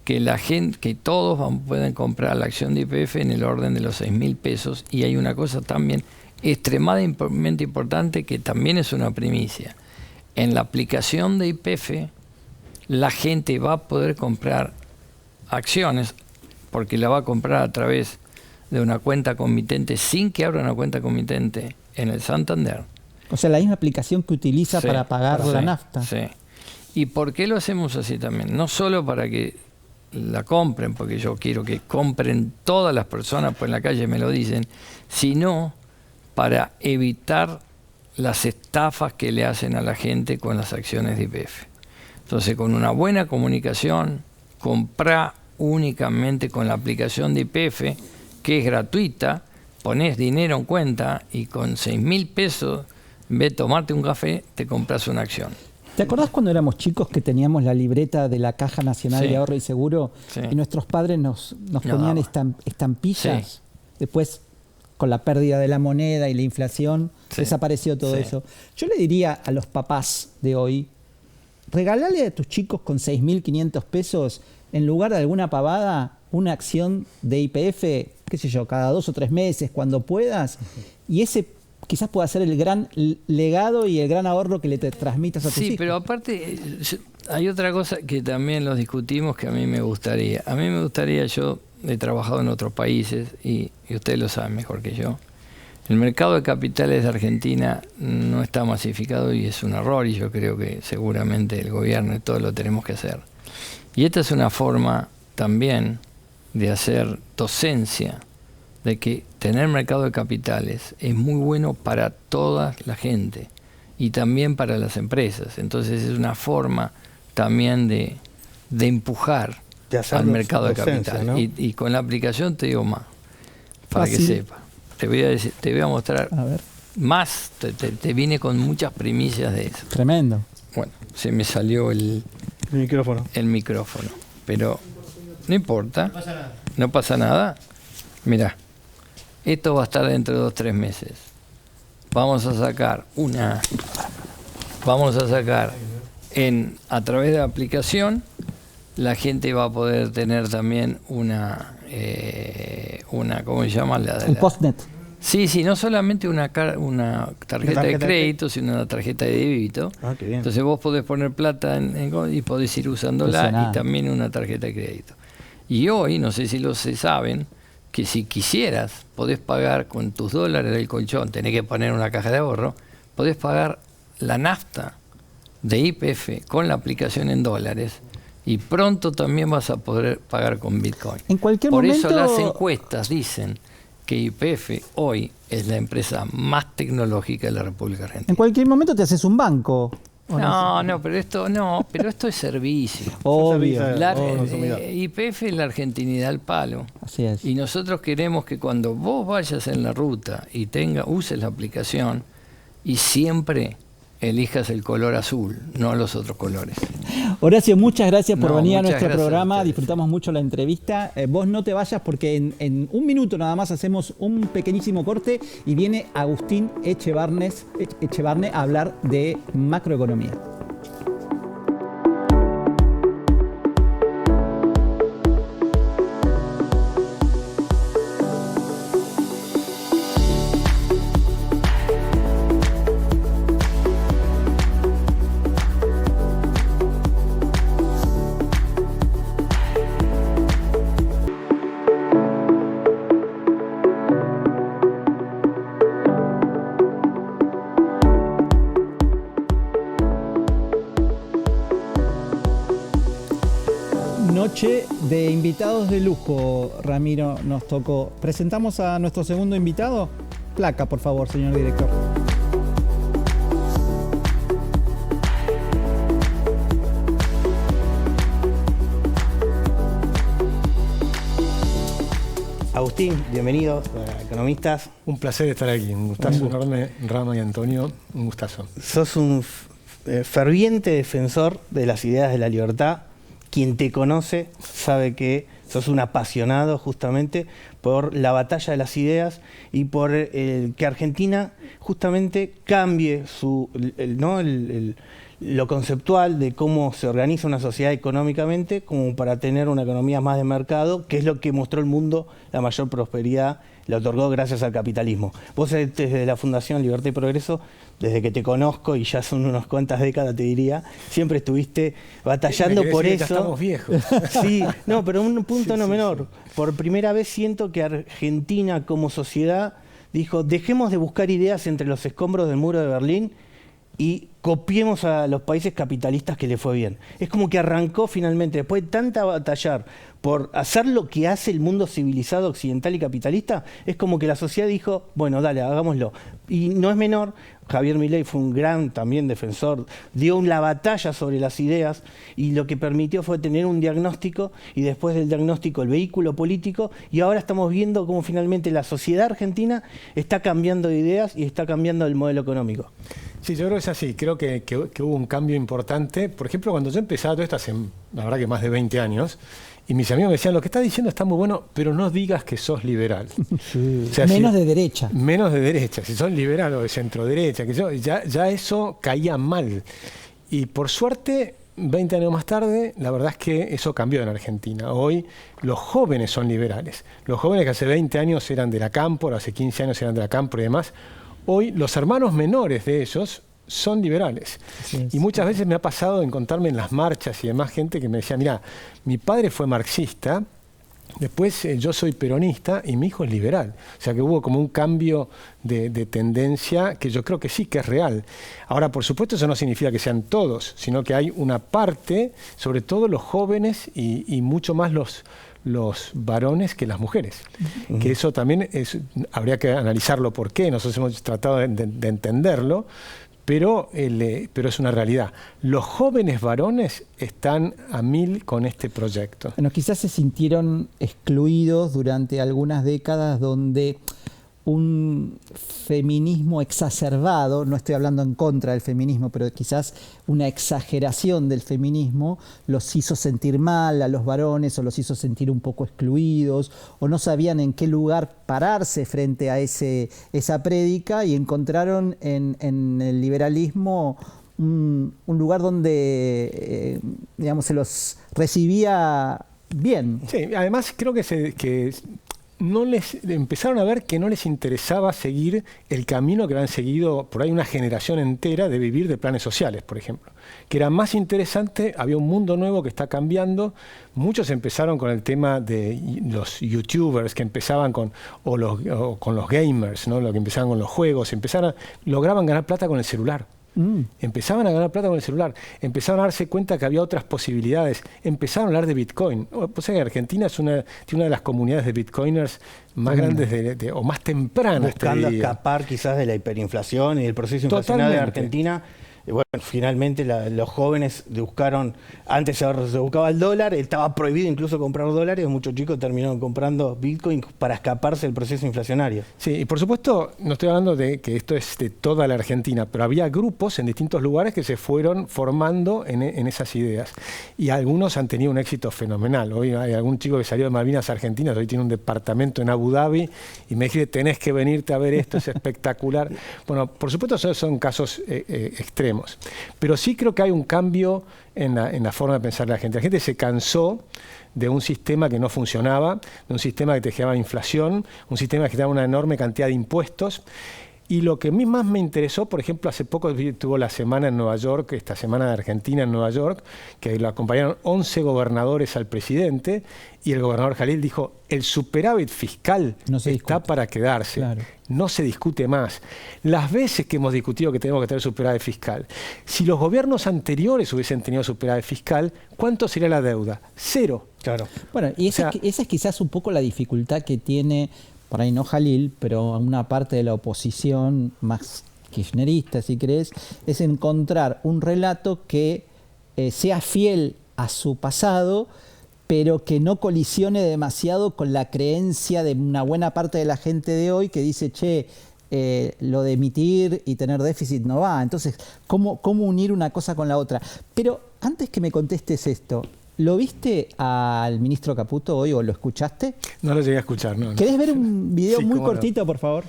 Que la gente, que todos pueden comprar la acción de YPF en el orden de los 6.000 pesos y hay una cosa también extremadamente importante que también es una primicia. En la aplicación de YPF la gente va a poder comprar acciones porque la va a comprar a través de una cuenta comitente sin que abra una cuenta comitente en el Santander. O sea, la misma aplicación que utiliza para pagar la nafta. Sí. ¿Y por qué lo hacemos así también? No solo para que la compren, porque yo quiero que compren todas las personas, pues en la calle me lo dicen, sino para evitar las estafas que le hacen a la gente con las acciones de YPF. Entonces, con una buena comunicación, comprá únicamente con la aplicación de YPF, que es gratuita, ponés dinero en cuenta y con 6.000 pesos, en vez de tomarte un café, te compras una acción. ¿Te acordás cuando éramos chicos que teníamos la libreta de la Caja Nacional de Ahorro y Seguro y nuestros padres nos ponían estampillas? Sí. Después, con la pérdida de la moneda y la inflación, desapareció todo eso. Yo le diría a los papás de hoy, regalale a tus chicos con 6.500 pesos, en lugar de alguna pavada, una acción de YPF, qué sé yo, cada 2 o 3 meses, cuando puedas, y ese quizás pueda ser el gran legado y el gran ahorro que le transmitas a tus hijos. Sí, pero aparte hay otra cosa que también los discutimos que a mí me gustaría. A mí me gustaría, yo he trabajado en otros países y ustedes lo saben mejor que yo. El mercado de capitales de Argentina no está masificado y es un error y yo creo que seguramente el gobierno y todo lo tenemos que hacer. Y esta es una forma también de hacer docencia, de que tener mercado de capitales es muy bueno para toda la gente y también para las empresas. Entonces es una forma también de empujar al mercado de capitales. ¿No? Y con la aplicación te digo más, para que sepa. Te voy a mostrar más, te viene con muchas primicias de eso. Tremendo. Bueno, se me salió el micrófono. Pero no importa. No pasa nada. Mirá, esto va a estar dentro de 2 o 3 meses. Vamos a sacar a través de la aplicación, la gente va a poder tener también una ¿cómo se llama? Un postnet. Sí, no solamente una tarjeta de crédito, sino una tarjeta de débito. Qué bien. Entonces vos podés poner plata y podés ir usándola y también una tarjeta de crédito. Y hoy, no sé si lo saben, que si quisieras, podés pagar con tus dólares del colchón, tenés que poner una caja de ahorro, podés pagar la nafta de YPF con la aplicación en dólares y pronto también vas a poder pagar con Bitcoin. En cualquier Por momento... eso las encuestas dicen que YPF hoy es la empresa más tecnológica de la República Argentina. En cualquier momento te haces un banco. Pero esto es servicio. Obvio. YPF es la argentinidad al palo. Así es. Y nosotros queremos que cuando vos vayas en la ruta y uses la aplicación y siempre elijas el color azul, no los otros colores. Horacio, muchas gracias por venir a nuestro programa. Disfrutamos mucho la entrevista. Vos no te vayas porque en 1 minuto nada más hacemos un pequeñísimo corte y viene Agustín Echevarne a hablar de macroeconomía. Noche de invitados de lujo, Ramiro, nos tocó. ¿Presentamos a nuestro segundo invitado? Placa, por favor, señor director. Agustín, bienvenidos a Economistas. Un placer estar aquí, un gustazo enorme, Rama y Antonio, un gustazo. Sos un ferviente defensor de las ideas de la libertad. Quien te conoce sabe que sos un apasionado justamente por la batalla de las ideas y por que Argentina justamente cambie lo conceptual de cómo se organiza una sociedad económicamente como para tener una economía más de mercado, que es lo que mostró el mundo, la mayor prosperidad la otorgó gracias al capitalismo. Vos desde la Fundación Libertad y Progreso, desde que te conozco, y ya son unas cuantas décadas te diría, siempre estuviste batallando por eso. Ya estamos viejos. Sí, no, pero un punto no menor. Por primera vez siento que Argentina como sociedad dijo, dejemos de buscar ideas entre los escombros del muro de Berlín y copiemos a los países capitalistas que le fue bien. Es como que arrancó finalmente, después de tanta batallar por hacer lo que hace el mundo civilizado, occidental y capitalista, es como que la sociedad dijo, bueno, dale, hagámoslo. Y no es menor, Javier Milei fue un gran también defensor, dio la batalla sobre las ideas y lo que permitió fue tener un diagnóstico y después del diagnóstico el vehículo político, y ahora estamos viendo cómo finalmente la sociedad argentina está cambiando de ideas y está cambiando el modelo económico. Sí, yo creo que es así. Creo que hubo un cambio importante. Por ejemplo, cuando yo empezaba todo esto hace, la verdad que más de 20 años, y mis amigos me decían, lo que estás diciendo está muy bueno, pero no digas que sos liberal. Sí. O sea, menos de derecha. Menos de derecha. Si sos liberal o de centro derecha, ya eso caía mal. Y por suerte, 20 años más tarde, la verdad es que eso cambió en Argentina. Hoy los jóvenes son liberales. Los jóvenes que hace 20 años eran de la Cámpora, hace 15 años eran de la Cámpora y demás, hoy los hermanos menores de ellos son liberales. Sí, y muchas veces me ha pasado encontrarme en las marchas y demás gente que me decía, mira, mi padre fue marxista, después yo soy peronista y mi hijo es liberal. O sea que hubo como un cambio de tendencia que yo creo que sí que es real. Ahora, por supuesto, eso no significa que sean todos, sino que hay una parte, sobre todo los jóvenes y mucho más los varones que las mujeres. Que eso también habría que analizarlo por qué, nosotros hemos tratado de entenderlo, pero es una realidad. Los jóvenes varones están a 1000 con este proyecto. Bueno, quizás se sintieron excluidos durante algunas décadas donde un feminismo exacerbado, no estoy hablando en contra del feminismo, pero quizás una exageración del feminismo los hizo sentir mal a los varones o los hizo sentir un poco excluidos o no sabían en qué lugar pararse frente a esa prédica y encontraron en el liberalismo un lugar donde digamos, se los recibía bien. Sí, además creo que no les empezaron a ver que no les interesaba seguir el camino que habían seguido por ahí una generación entera de vivir de planes sociales, por ejemplo. Que era más interesante, había un mundo nuevo que está cambiando. Muchos empezaron con el tema de los youtubers que empezaban con los gamers, ¿no? Lo que empezaban con los juegos, lograban ganar plata con el celular. Empezaban a ganar plata con el celular, empezaron a darse cuenta que había otras posibilidades, empezaron a hablar de Bitcoin. O sea que Argentina tiene una de las comunidades de Bitcoiners más grandes o más tempranas. Buscando escapar quizás de la hiperinflación y del proceso inflacionario de Argentina. Bueno, finalmente los jóvenes buscaron, antes se buscaba el dólar, estaba prohibido incluso comprar dólares, muchos chicos terminaron comprando Bitcoin para escaparse del proceso inflacionario. Sí, y por supuesto, no estoy hablando de que esto es de toda la Argentina, pero había grupos en distintos lugares que se fueron formando en esas ideas. Y algunos han tenido un éxito fenomenal. Hoy hay algún chico que salió de Malvinas Argentinas, hoy tiene un departamento en Abu Dhabi, y me dice, tenés que venirte a ver esto, es espectacular. Bueno, por supuesto, esos son casos extremos. Pero sí creo que hay un cambio en la forma de pensar de la gente. La gente se cansó de un sistema que no funcionaba, de un sistema que te generaba inflación, un sistema que generaba una enorme cantidad de impuestos. Y lo que a mí más me interesó, por ejemplo, hace poco tuvo la semana en Nueva York, esta semana de Argentina en Nueva York, que lo acompañaron 11 gobernadores al presidente, y el gobernador Jalil dijo, el superávit fiscal está para quedarse, claro. No se discute más. Las veces que hemos discutido que tenemos que tener superávit fiscal, si los gobiernos anteriores hubiesen tenido superávit fiscal, ¿cuánto sería la deuda? 0. Claro. Bueno, y esa, O sea, esa es quizás un poco la dificultad que tiene, por ahí no Jalil, pero una parte de la oposición más kirchnerista, si querés, es encontrar un relato que sea fiel a su pasado, pero que no colisione demasiado con la creencia de una buena parte de la gente de hoy que dice, che, lo de emitir y tener déficit no va. Entonces, ¿cómo unir una cosa con la otra? Pero antes que me contestes esto, ¿lo viste al ministro Caputo hoy o lo escuchaste? No lo llegué a escuchar, no. ¿Querés ver un video Sí, muy cómo no. cortito, por favor?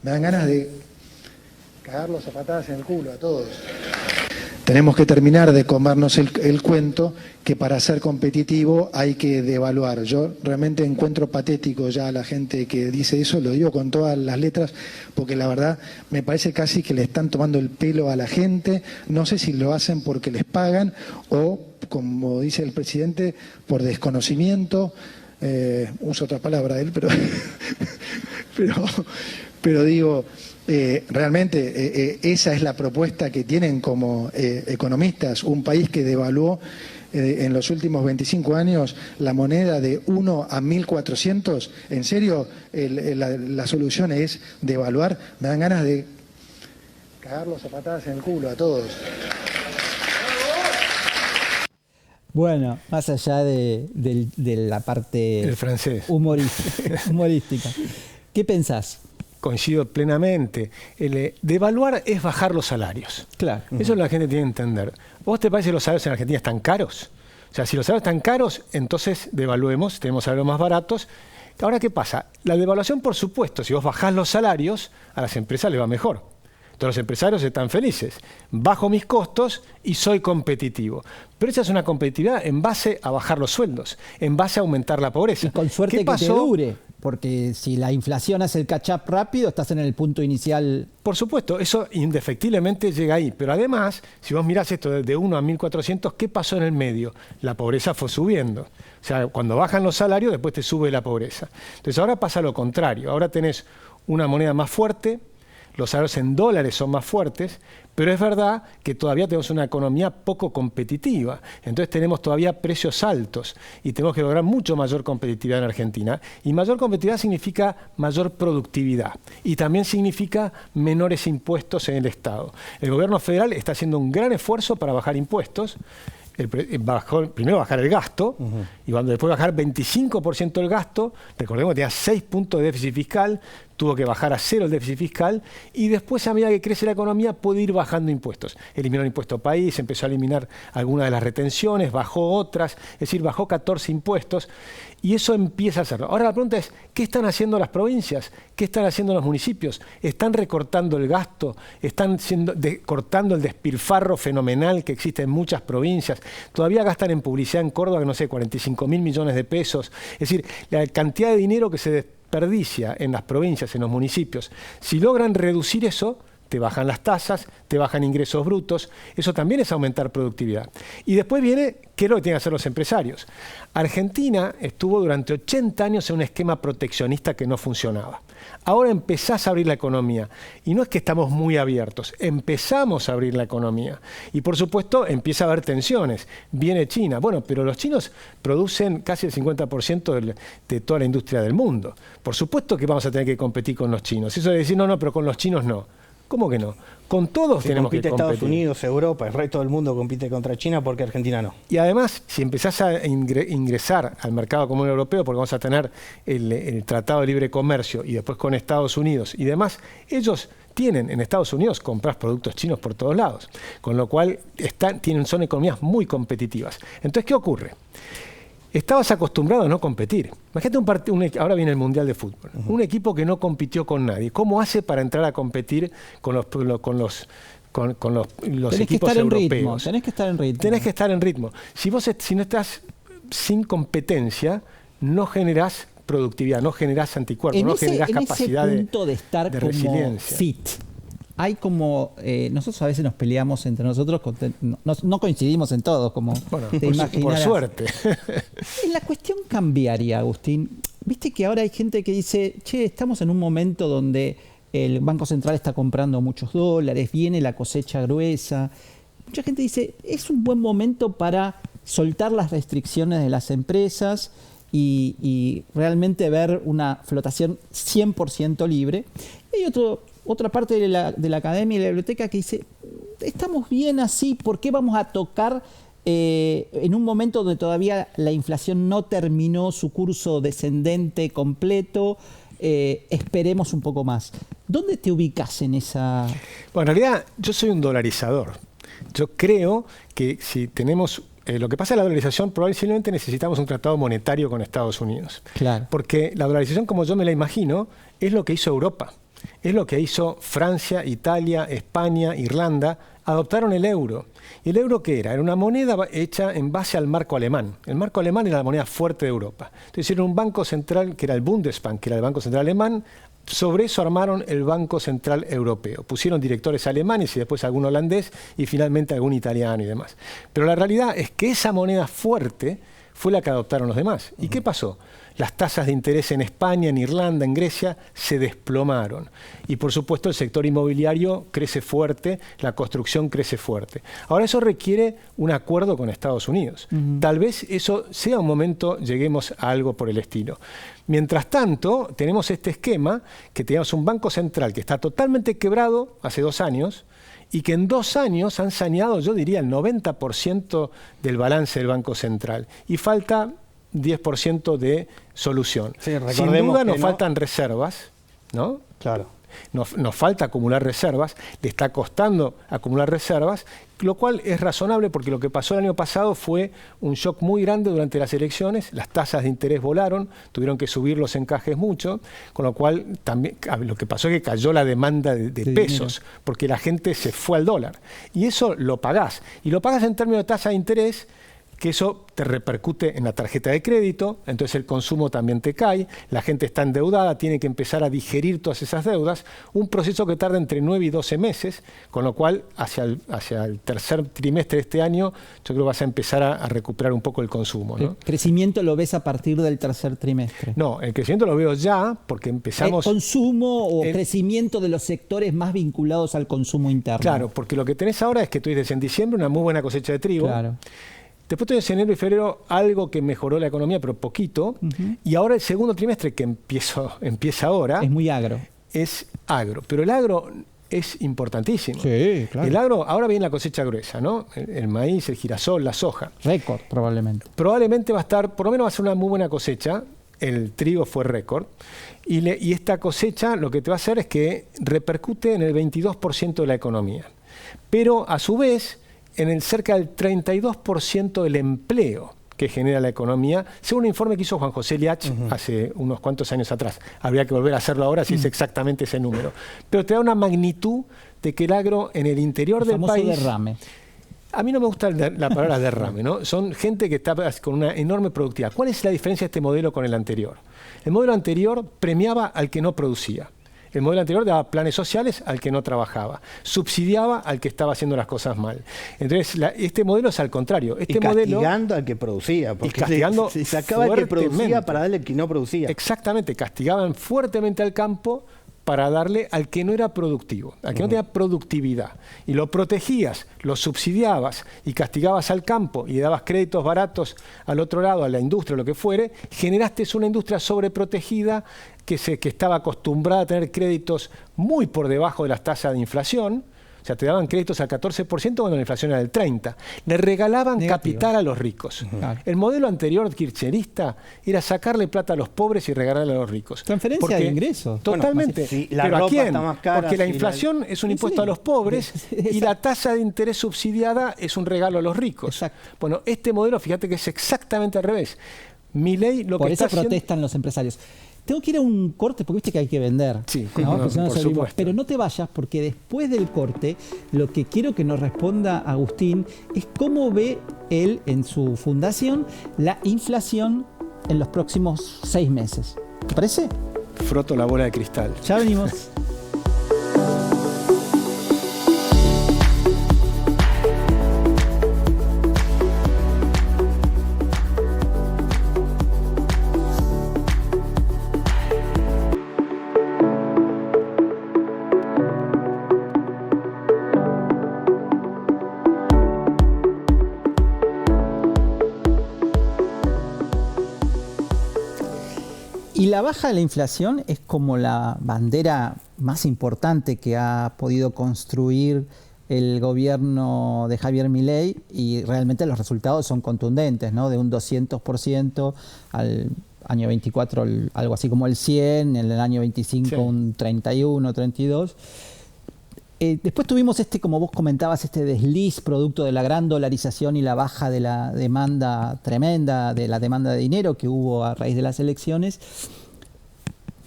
Me dan ganas de cagarlos a patadas en el culo a todos. Tenemos que terminar de comernos el cuento que para ser competitivo hay que devaluar. Yo realmente encuentro patético ya a la gente que dice eso, lo digo con todas las letras, porque la verdad me parece casi que le están tomando el pelo a la gente. No sé si lo hacen porque les pagan o, como dice el presidente, por desconocimiento. Uso otra palabra de él, pero digo... realmente esa es la propuesta que tienen como economistas, un país que devaluó en los últimos 25 años la moneda de 1 a 1.400. ¿En serio la solución es devaluar? Me dan ganas de cagarlos a patadas en el culo a todos. Bueno, más allá de la parte El francés. humorística. ¿Qué pensás? Coincido plenamente. Devaluar es bajar los salarios. Claro. Eso es lo que la gente tiene que entender. ¿Vos te parece que los salarios en Argentina están caros? O sea, si los salarios están caros, entonces devaluemos, tenemos salarios más baratos. Ahora, ¿qué pasa? La devaluación, por supuesto, si vos bajás los salarios, a las empresas les va mejor. Entonces los empresarios están felices. Bajo mis costos y soy competitivo. Pero esa es una competitividad en base a bajar los sueldos, en base a aumentar la pobreza. Y con suerte ¿Qué que te pasó? dure, porque si la inflación hace el catch-up rápido, estás en el punto inicial. Por supuesto, eso indefectiblemente llega ahí. Pero además, si vos mirás esto de 1 a 1.400, ¿qué pasó en el medio? La pobreza fue subiendo. O sea, cuando bajan los salarios, después te sube la pobreza. Entonces ahora pasa lo contrario. Ahora tenés una moneda más fuerte, los salarios en dólares son más fuertes, pero es verdad que todavía tenemos una economía poco competitiva. Entonces tenemos todavía precios altos y tenemos que lograr mucho mayor competitividad en Argentina. Y mayor competitividad significa mayor productividad y también significa menores impuestos en el Estado. El gobierno federal está haciendo un gran esfuerzo para bajar impuestos. Primero bajar el gasto, y cuando después bajar 25% el gasto, recordemos que tenía 6 puntos de déficit fiscal, tuvo que bajar a 0 el déficit fiscal, y después a medida que crece la economía puede ir bajando impuestos. Eliminó el impuesto país, empezó a eliminar algunas de las retenciones, bajó otras, es decir, bajó 14 impuestos, y eso empieza a hacerlo. Ahora la pregunta es, ¿qué están haciendo las provincias? ¿Qué están haciendo los municipios? ¿Están recortando el gasto? ¿Están cortando el despilfarro fenomenal que existe en muchas provincias? Todavía gastan en publicidad en Córdoba, no sé, 45.000 millones de pesos. Es decir, la cantidad de dinero que se desperdicia en las provincias, en los municipios. Si logran reducir eso, te bajan las tasas, te bajan ingresos brutos, eso también es aumentar productividad. Y después viene, ¿qué es lo que tienen que hacer los empresarios? Argentina estuvo durante 80 años en un esquema proteccionista que no funcionaba. Ahora empezás a abrir la economía, y no es que estamos muy abiertos, empezamos a abrir la economía. Y por supuesto empieza a haber tensiones, viene China, bueno, pero los chinos producen casi el 50% de toda la industria del mundo. Por supuesto que vamos a tener que competir con los chinos. Eso de decir, no, pero con los chinos no. ¿Cómo que no? Con todos tenemos que competir. Estados Unidos, Europa, el resto del mundo compite contra China porque Argentina no. Y además, si empezás a ingresar al mercado común europeo, porque vamos a tener el Tratado de Libre Comercio y después con Estados Unidos y demás, ellos tienen en Estados Unidos compras productos chinos por todos lados, con lo cual son economías muy competitivas. Entonces, ¿qué ocurre? Estabas acostumbrado a no competir. Imagínate ahora viene el Mundial de Fútbol. Un equipo que no compitió con nadie. ¿Cómo hace para entrar a competir con los equipos europeos? Tenés que estar en ritmo. Tenés que estar en ritmo. Si no estás sin competencia, no generás productividad, no generás anticuerpos, no generás capacidad de estar de como resiliencia. Fit. Hay como, nosotros a veces nos peleamos entre nosotros, no coincidimos en todo, como te imaginarás. Por suerte. En la cuestión cambiaria, Agustín, viste que ahora hay gente que dice, che, estamos en un momento donde el Banco Central está comprando muchos dólares, viene la cosecha gruesa. mucha gente dice, es un buen momento para soltar las restricciones de las empresas y realmente ver una flotación 100% libre. Y hay otra parte de la academia y la biblioteca que dice, estamos bien así, ¿por qué vamos a tocar en un momento donde todavía la inflación no terminó su curso descendente completo? Esperemos un poco más. ¿Dónde te ubicas en esa...? Bueno, en realidad yo soy un dolarizador. Yo creo que si tenemos... lo que pasa en la dolarización, probablemente necesitamos un tratado monetario con Estados Unidos. Claro. Porque la dolarización, como yo me la imagino, es lo que hizo Europa. Es lo que hizo Francia, Italia, España, Irlanda. Adoptaron el euro. ¿Y el euro qué era? Era una moneda hecha en base al marco alemán. El marco alemán era la moneda fuerte de Europa. Entonces hicieron un banco central que era el Bundesbank, que era el Banco Central Alemán. Sobre eso armaron el Banco Central Europeo. Pusieron directores alemanes y después algún holandés y finalmente algún italiano y demás. Pero la realidad es que esa moneda fuerte fue la que adoptaron los demás. ¿Y qué pasó? Las tasas de interés en España, en Irlanda, en Grecia se desplomaron. Y por supuesto el sector inmobiliario crece fuerte, la construcción crece fuerte. Ahora eso requiere un acuerdo con Estados Unidos. Tal vez eso sea un momento, lleguemos a algo por el estilo. Mientras tanto, tenemos este esquema que tenemos un banco central que está totalmente quebrado hace 2 años y que en 2 años han saneado, yo diría, el 90% del balance del Banco Central. Y falta 10% de solución. Sí, sin duda nos faltan reservas, ¿no? Claro. Nos falta acumular reservas, le está costando acumular reservas, lo cual es razonable porque lo que pasó el año pasado fue un shock muy grande durante las elecciones, las tasas de interés volaron, tuvieron que subir los encajes mucho, con lo cual también lo que pasó es que cayó la demanda de pesos, porque la gente se fue al dólar. Y eso lo pagás. Y lo pagás en términos de tasa de interés, que eso te repercute en la tarjeta de crédito, entonces el consumo también te cae, la gente está endeudada, tiene que empezar a digerir todas esas deudas, un proceso que tarda entre 9 y 12 meses, con lo cual hacia el tercer trimestre de este año yo creo que vas a empezar a recuperar un poco el consumo, ¿no? ¿El crecimiento lo ves a partir del tercer trimestre? No, el crecimiento lo veo ya porque empezamos... ¿El consumo o crecimiento de los sectores más vinculados al consumo interno? Claro, porque lo que tenés ahora es que tú dices en diciembre una muy buena cosecha de trigo. Claro. Después tuvimos en enero y febrero algo que mejoró la economía, pero poquito. Y ahora el segundo trimestre, que empieza ahora, es muy agro. Es agro. Pero el agro es importantísimo. Sí, claro. El agro, ahora viene la cosecha gruesa, ¿no? El maíz, el girasol, la soja. Récord, probablemente. Probablemente va a estar, por lo menos va a ser una muy buena cosecha. El trigo fue récord. Y esta cosecha lo que te va a hacer es que repercute en el 22% de la economía. Pero a su vez, en el cerca del 32% del empleo que genera la economía, según un informe que hizo Juan José Liach hace unos cuantos años atrás. Habría que volver a hacerlo ahora si es exactamente ese número. Pero te da una magnitud de que el agro en el interior del país... derrame. A mí no me gusta la palabra derrame, ¿no? Son gente que está con una enorme productividad. ¿Cuál es la diferencia de este modelo con el anterior? El modelo anterior premiaba al que no producía. El modelo anterior daba planes sociales al que no trabajaba, subsidiaba al que estaba haciendo las cosas mal. Entonces, este modelo es al contrario. Este castigando al que producía, porque castigando se sacaba al que producía para darle al que no producía. Exactamente, castigaban fuertemente al campo para darle al que no era productivo, al que no tenía productividad. Y lo protegías, lo subsidiabas y castigabas al campo y le dabas créditos baratos al otro lado, a la industria, lo que fuere, generaste una industria sobreprotegida que estaba acostumbrada a tener créditos muy por debajo de las tasas de inflación. O sea, te daban créditos al 14% cuando la inflación era del 30%. Le regalaban capital a los ricos. El modelo anterior kirchnerista era sacarle plata a los pobres y regalarle a los ricos. Transferencia de ingresos. Totalmente. Bueno, si la ¿pero a ropa quién? está más cara, Porque la inflación es un impuesto a los pobres y la tasa de interés subsidiada es un regalo a los ricos. Exacto. Bueno, este modelo, fíjate que es exactamente al revés. Milei lo Por que eso está protestan los empresarios. Tengo que ir a un corte porque viste que hay que vender. Sí, ¿no? por supuesto. Pero no te vayas porque después del corte lo que quiero que nos responda Agustín es cómo ve él en su fundación la inflación en los próximos 6 meses. ¿Te parece? Froto la bola de cristal. Ya venimos. la baja de la inflación es como la bandera más importante que ha podido construir el gobierno de Javier Milei, y realmente los resultados son contundentes, ¿no? De un 200% al año 24 algo así como el 100, en el año 25 sí, un 31, 32. Después tuvimos como vos comentabas, este desliz producto de la gran dolarización y la baja de la demanda tremenda, de la demanda de dinero que hubo a raíz de las elecciones.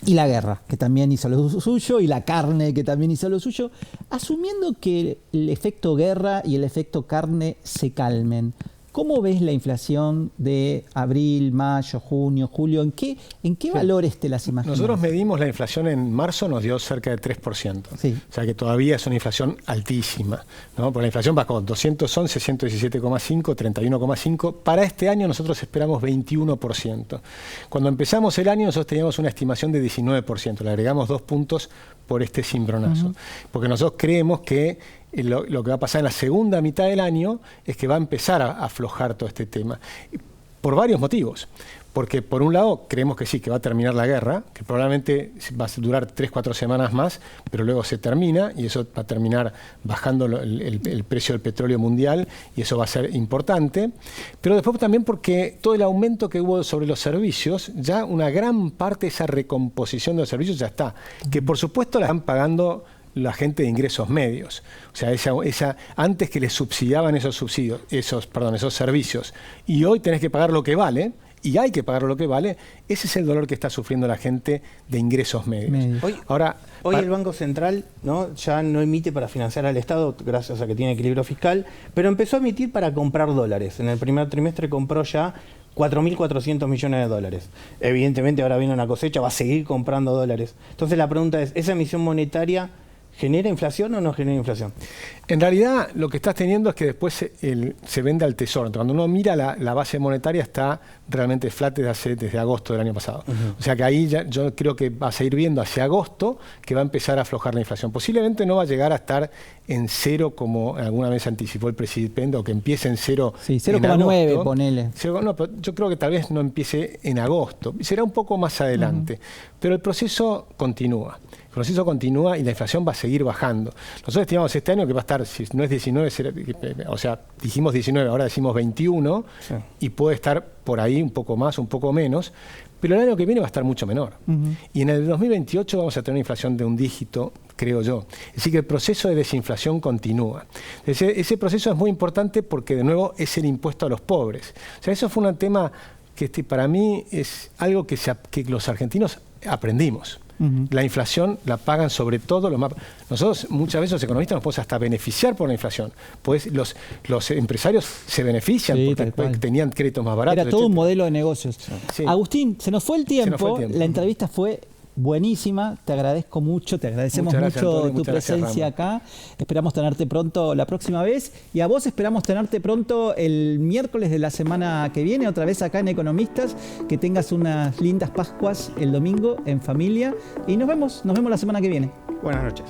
Y la guerra, que también hizo lo suyo, y la carne, que también hizo lo suyo. Asumiendo que el efecto guerra y el efecto carne se calmen, ¿cómo ves la inflación de abril, mayo, junio, julio? ¿En qué sí, valores te las imaginas? Nosotros medimos la inflación en marzo, nos dio cerca de 3%. Sí. O sea que todavía es una inflación altísima, ¿no? Porque la inflación bajó 211, 117,5, 31,5. Para este año nosotros esperamos 21%. Cuando empezamos el año nosotros teníamos una estimación de 19%. Le agregamos 2 puntos por este cimbronazo. Porque nosotros creemos que lo que va a pasar en la segunda mitad del año es que va a empezar a aflojar todo este tema. Por varios motivos. Porque por un lado creemos que sí, que va a terminar la guerra, que probablemente va a durar 3-4 semanas más, pero luego se termina y eso va a terminar bajando el precio del petróleo mundial y eso va a ser importante. Pero después también porque todo el aumento que hubo sobre los servicios, ya una gran parte de esa recomposición de los servicios ya está. Que por supuesto la están pagando la gente de ingresos medios. O sea, antes que les subsidiaban esos servicios, y hoy tenés que pagar lo que vale, y hay que pagar lo que vale, ese es el dolor que está sufriendo la gente de ingresos medios. Hoy el Banco Central, ¿no?, ya no emite para financiar al Estado, gracias a que tiene equilibrio fiscal, pero empezó a emitir para comprar dólares. En el primer trimestre compró ya 4.400 millones de dólares. Evidentemente ahora viene una cosecha, va a seguir comprando dólares. Entonces la pregunta es, ¿esa emisión monetaria genera inflación o no genera inflación? En realidad lo que estás teniendo es que después se vende al tesoro. Cuando uno mira la base monetaria está realmente flat desde agosto del año pasado. O sea que ahí yo creo que va a seguir viendo hacia agosto que va a empezar a aflojar la inflación. Posiblemente no va a llegar a estar en cero como alguna vez anticipó el presidente, o que empiece en cero. Sí, 0,9 ponele. No, pero yo creo que tal vez no empiece en agosto. Será un poco más adelante. Pero el proceso continúa. El proceso continúa y la inflación va a seguir bajando. Nosotros estimamos este año que va a estar, si no es 19, o sea, dijimos 19, ahora decimos 21, sí, y puede estar por ahí un poco más, un poco menos, pero el año que viene va a estar mucho menor. Y en el 2028 vamos a tener una inflación de un dígito, creo yo. Es decir, que el proceso de desinflación continúa. Ese proceso es muy importante porque, de nuevo, es el impuesto a los pobres. O sea, eso fue un tema que para mí es algo que los argentinos aprendimos. La inflación la pagan sobre todo los más... Nosotros muchas veces los economistas nos podemos hasta beneficiar por la inflación. Pues los empresarios se benefician porque tenían créditos más baratos. Era todo un modelo de negocios. Sí. Agustín, se nos fue el tiempo. La entrevista fue buenísima, te agradezco mucho, te agradecemos mucho tu presencia acá. Esperamos tenerte pronto la próxima vez, y a vos esperamos tenerte pronto el miércoles de la semana que viene, otra vez acá en Economistas. Que tengas unas lindas Pascuas el domingo en familia y nos vemos la semana que viene. Buenas noches.